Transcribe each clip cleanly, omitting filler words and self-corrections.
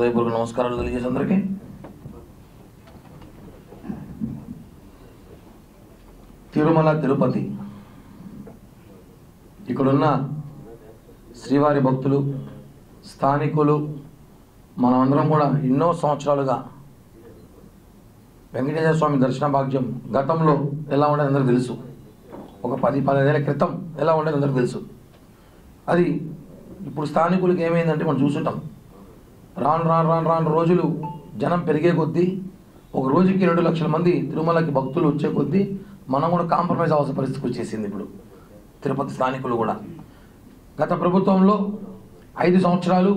హృదయపూర్వక నమస్కారాలు తెలియజేసి అందరికీ తిరుమల తిరుపతి ఇక్కడున్న శ్రీవారి భక్తులు స్థానికులు మనమందరం కూడా ఎన్నో సంవత్సరాలుగా వెంకటేశ్వర స్వామి దర్శన భాగ్యం గతంలో ఎలా ఉండేది అందరికీ తెలుసు. ఒక 10-15 ఏళ్ల క్రితం ఎలా ఉండేది అందరికీ తెలుసు. అది ఇప్పుడు స్థానికులకి ఏమైందంటే మనం చూసుంటాం. రాను రోజులు జనం పెరిగే కొద్దీ ఒక రోజుకి 2 లక్షల మంది తిరుమలకి భక్తులు వచ్చే కొద్దీ మనం కూడా కాంప్రమైజ్ అవ్వాల్సిన పరిస్థితికి వచ్చేసింది. ఇప్పుడు తిరుపతి స్థానికులు కూడా గత ప్రభుత్వంలో 5 సంవత్సరాలు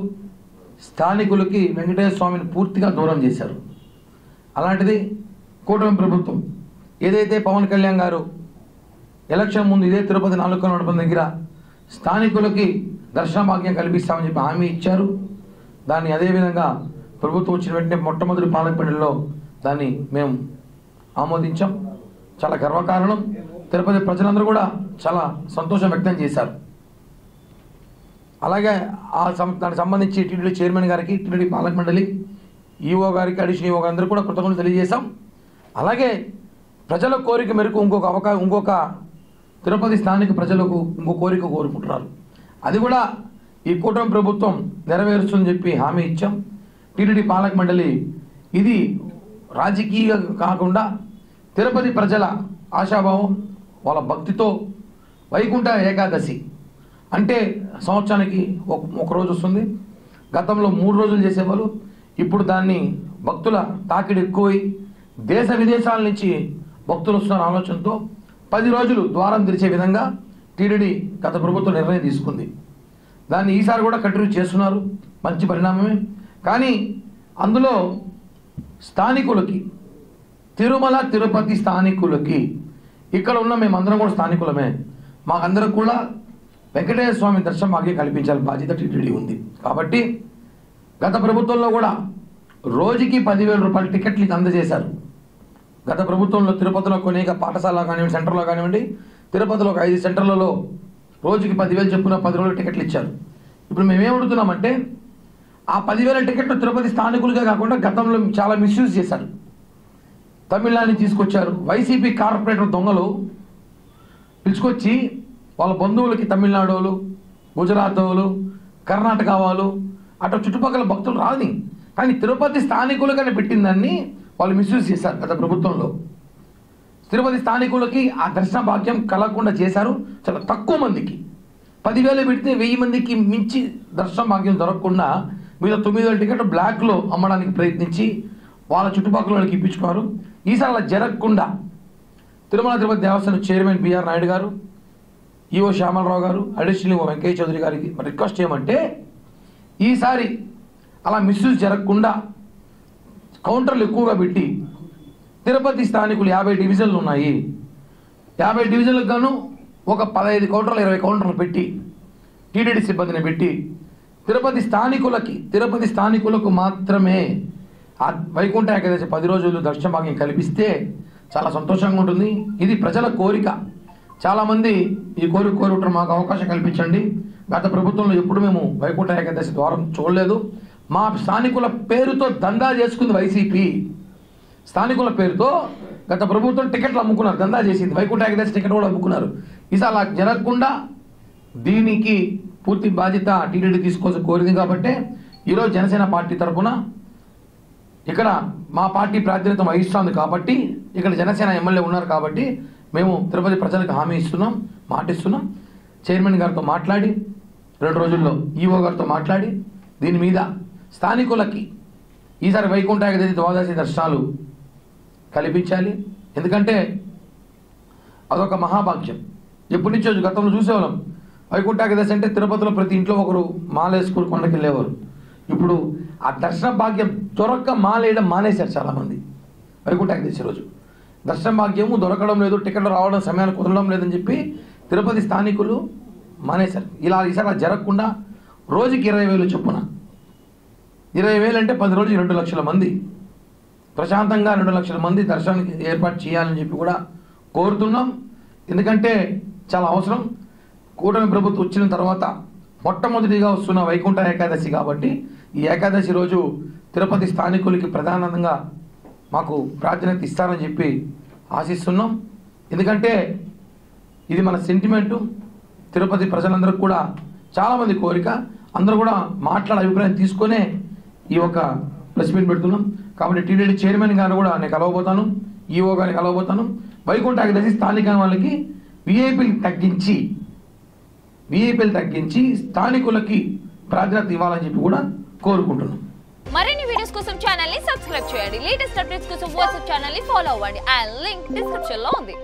స్థానికులకి వెంకటేశ్వర స్వామిని పూర్తిగా దూరం చేశారు. అలాంటిది కూటమి ప్రభుత్వం ఏదైతే పవన్ కళ్యాణ్ గారు ఎలక్షన్ ముందు ఇదే తిరుపతి 4 మండపం దగ్గర స్థానికులకి దర్శన భాగ్యం కల్పిస్తామని చెప్పి హామీ ఇచ్చారు. దాన్ని అదేవిధంగా ప్రభుత్వం వచ్చిన వెంటనే మొట్టమొదటి పాలక మండలిలో దాన్ని మేము ఆమోదించాం. చాలా గర్వకారణం. తిరుపతి ప్రజలందరూ కూడా చాలా సంతోషం వ్యక్తం చేశారు. అలాగే దానికి సంబంధించి టీటీడీ చైర్మన్ గారికి, టీటీడీ పాలక మండలి ఈఓ గారికి, అడిషనల్ ఈఓ గారు అందరూ కూడా కృతజ్ఞతలు తెలియజేశాం. అలాగే ప్రజల కోరిక మేరకు ఇంకొక తిరుపతి స్థానిక ప్రజలకు ఇంకో కోరిక కోరుకుంటున్నారు. అది కూడా ఈ కూటమి ప్రభుత్వం నెరవేరుస్తుందని చెప్పి హామీ ఇచ్చాం. టీటీడీ పాలక మండలి ఇది రాజకీయ కాకుండా తిరుపతి ప్రజల ఆశాభావం, వాళ్ళ భక్తితో వైకుంఠ ఏకాదశి అంటే సంవత్సరానికి ఒక రోజు వస్తుంది. గతంలో 3 రోజులు చేసేవాళ్ళు. ఇప్పుడు దాన్ని భక్తుల తాకిడి ఎక్కువై దేశ విదేశాల నుంచి భక్తులు వస్తున్న ఆలోచనతో 10 రోజులు ద్వారం తెరిచే విధంగా టీటీడీ గత ప్రభుత్వం నిర్ణయం తీసుకుంది. దాన్ని ఈసారి కూడా కంటిన్యూ చేస్తున్నారు. మంచి పరిణామమే. కానీ అందులో స్థానికులకి, తిరుమల తిరుపతి స్థానికులకి, ఇక్కడ ఉన్న మేమందరం కూడా స్థానికులమే, మాకందరం కూడా వెంకటేశ్వర స్వామి దర్శన భాగ్యం కల్పించాలి బాధ్యత టీటీడీ ఉంది. కాబట్టి గత ప్రభుత్వంలో కూడా రోజుకి 10,000 రూపాయల టికెట్లు అందజేశారు. గత ప్రభుత్వంలో తిరుపతిలో కొనేక పాఠశాల కానివ్వండి, సెంటర్లో కానివ్వండి, తిరుపతిలో ఒక 5 సెంటర్లలో రోజుకి 10,000 చెప్పున 10 రోజులు టికెట్లు ఇచ్చారు. ఇప్పుడు మేమేమడుగుతున్నామంటే ఆ 10,000 టికెట్లు తిరుపతి స్థానికులుగా కాకుండా గతంలో చాలా మిస్యూజ్ చేశారు. తమిళనాడు నుంచి తీసుకొచ్చారు. వైసీపీ కార్పొరేటర్ దొంగలు పిలుచుకొచ్చి వాళ్ళ బంధువులకి తమిళనాడు వాళ్ళు, గుజరాత్ వాళ్ళు, కర్ణాటక వాళ్ళు అటు చుట్టుపక్కల భక్తులు రాని, కానీ తిరుపతి స్థానికులుగానే పెట్టిన దాన్ని వాళ్ళు మిస్యూజ్ చేశారు. గత ప్రభుత్వంలో తిరుపతి స్థానికులకి ఆ దర్శన భాగ్యం కలగకుండా చేశారు. చాలా తక్కువ మందికి 10,000 పెడితే 1000 మందికి మించి దర్శన భాగ్యం దొరకకుండా మీద 9,000 టికెట్ బ్లాక్లో అమ్మడానికి ప్రయత్నించి వాళ్ళ చుట్టుపక్కల వాళ్ళకి ఇప్పించుకున్నారు. ఈసారి అలా జరగకుండా తిరుమల తిరుపతి దేవస్థానం చైర్మన్ బిఆర్ నాయుడు గారు, ఈఓ శ్యామలరావు గారు, అడిషనల్ ఈఓ వెంకయ్య చౌదరి గారికి రిక్వెస్ట్ చేయమంటే ఈసారి అలా మిస్యూజ్ జరగకుండా కౌంటర్లు ఎక్కువగా పెట్టి తిరుపతి స్థానికులు 50 డివిజన్లు ఉన్నాయి. 50 డివిజన్లకు గాను ఒక 15 కౌంటర్లు 20 కౌంటర్లు పెట్టి టీటీడీ సిబ్బందిని పెట్టి తిరుపతి స్థానికులకు మాత్రమే ఆ వైకుంఠ ఏకాదశి 10 రోజులు దర్శన భాగ్యం కల్పిస్తే చాలా సంతోషంగా ఉంటుంది. ఇది ప్రజల కోరిక. చాలామంది ఈ కోరుకుంటారు, మాకు అవకాశం కల్పించండి. గత ప్రభుత్వంలో ఎప్పుడు మేము వైకుంఠ ఏకాదశి ద్వారం చూడలేదు. మా స్థానికుల పేరుతో దందా చేసుకుంది వైసీపీ. స్థానికుల పేరుతో గత ప్రభుత్వం టికెట్లు అమ్ముకున్నారు, దందా చేసింది. వైకుంఠ ఏకాదశి టికెట్ కూడా అమ్ముకున్నారు. ఈసారి అలా జరగకుండా దీనికి పూర్తి బాధ్యత టీటీడీ తీసుకోవాల్సి కోరింది. కాబట్టి ఈరోజు జనసేన పార్టీ తరఫున ఇక్కడ మా పార్టీ ప్రాతినిధ్యం వహిస్తుంది. కాబట్టి ఇక్కడ జనసేన ఎమ్మెల్యే ఉన్నారు. కాబట్టి మేము తిరుపతి ప్రజలకు హామీ ఇస్తున్నాం, మాటిస్తున్నాం. చైర్మన్ గారితో మాట్లాడి 2 రోజుల్లో ఈఓ గారితో మాట్లాడి దీని మీద స్థానికులకి ఈసారి వైకుంఠ ఏకాదశి ద్వాదశి దర్శనాలు కల్పించాలి. ఎందుకంటే అదొక మహాభాగ్యం. ఎప్పటి నుంచో గతంలో చూసేవాళ్ళం. వైకుంఠ ఏకాదశి అంటే తిరుపతిలో ప్రతి ఇంట్లో ఒకరు మాలేసుకుని కొండకి వెళ్ళేవారు. ఇప్పుడు ఆ దర్శన భాగ్యం దొరక్క మాలేయడం మానేశారు చాలామంది. వైకుంఠ ఏకాదశి రోజు దర్శన భాగ్యము దొరకడం లేదు, టికెట్లు రావడం సమయానికి కుదరడం లేదని చెప్పి తిరుపతి స్థానికులు మానేశారు. ఈసారి జరగకుండా రోజుకి 20,000 చొప్పున 20,000 అంటే 10 రోజులు 2 లక్షల మంది ప్రశాంతంగా 2 లక్షల మంది దర్శనానికి ఏర్పాటు చేయాలని చెప్పి కూడా కోరుతున్నాం. ఎందుకంటే చాలా అవసరం. కూటమి ప్రభుత్వం వచ్చిన తర్వాత మొట్టమొదటిగా వస్తున్న వైకుంఠ ఏకాదశి కాబట్టి ఈ ఏకాదశి రోజు తిరుపతి స్థానికులకి ప్రధానంగా మాకు ప్రాధాన్యత ఇస్తారని చెప్పి ఆశిస్తున్నాం. ఎందుకంటే ఇది మన సెంటిమెంటు, తిరుపతి ప్రజలందరికీ కూడా చాలామంది కోరిక, అందరూ కూడా మాట్లాడే అభిప్రాయం తీసుకొనే ఈ యొక్క ప్రెస్ మీట్ పెడుతున్నాం. కాబట్టి టీటీడీ చైర్మన్ గారు కూడా నేను కలవబోతాను, ఈఓ గారిని కలవబోతాను. వైకుంఠ ఏకాదశి స్థానిక వాళ్ళకి విఐపీలు తగ్గించి స్థానికులకి ప్రాధాన్యత ఇవ్వాలని చెప్పి కూడా కోరుకుంటున్నాం. మరిన్ని వీడియోస్ కోసం ఛానల్ ని సబ్స్క్రైబ్ చేయండి. లేటెస్ట్ అప్డేట్స్ కోసం వాట్సాప్ ఛానల్ ని ఫాలో అవ్వండి. ఆ లింక్ డిస్క్రిప్షన్ లో ఉంది.